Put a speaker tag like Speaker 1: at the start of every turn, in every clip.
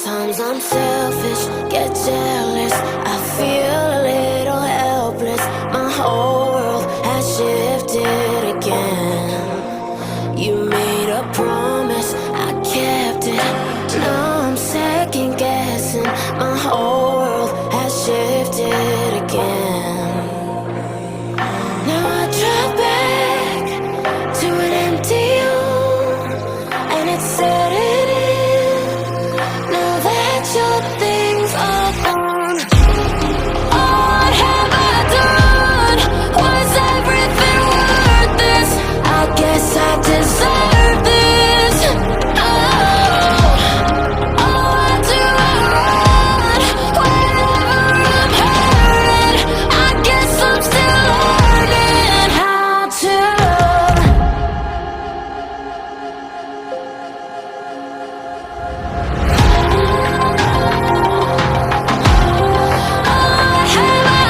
Speaker 1: Sometimes I'm selfish, get jealous, I feel a little helpless. My whole world has shifted again. You made a promise, I kept it. Now I'm second guessing. My whole world has shifted again. Now I drive back to an empty home, and it's setting in. Now that your things are gone, what have I done? Was everything worth this? I guess I deserve this. Why do I run whenever I'm hurting? I guess I'm still learning how to love. What have I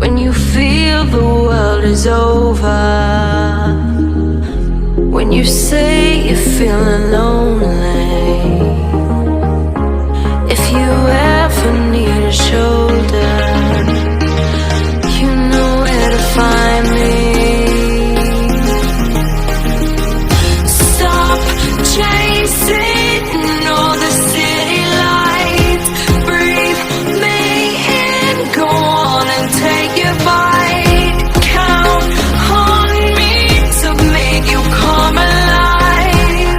Speaker 1: when you feel the world is over, when you say you're feeling lonely, if you ever need a shoulder, you know where to find me. Stop chasing all the city lights, breathe me in, go on and take your bite. Count on me to make you come alive.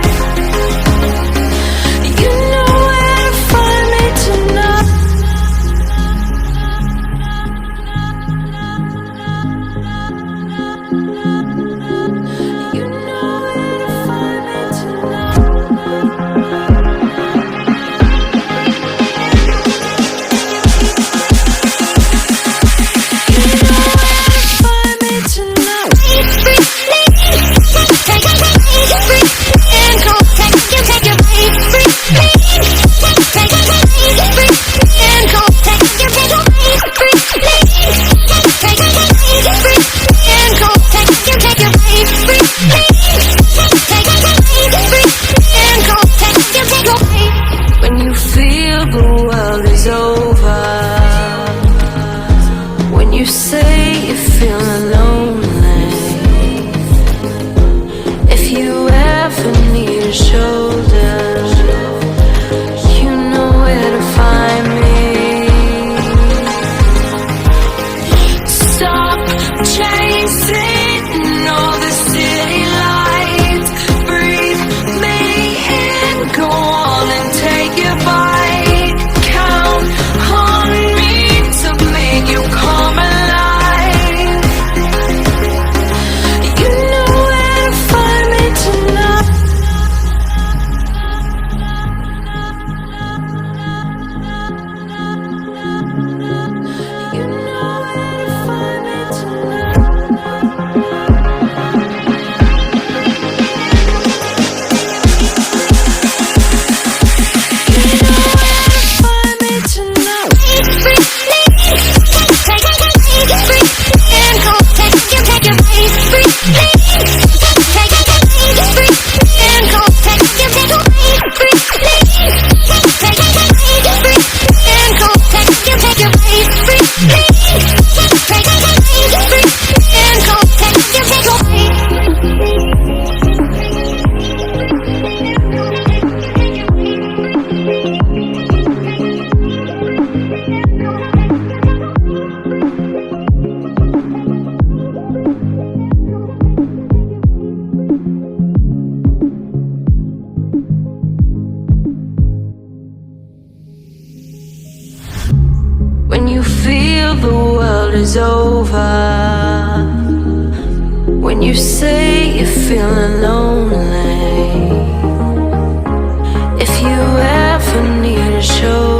Speaker 1: is over. When you say you're feeling lonely, if you ever need a shoulder,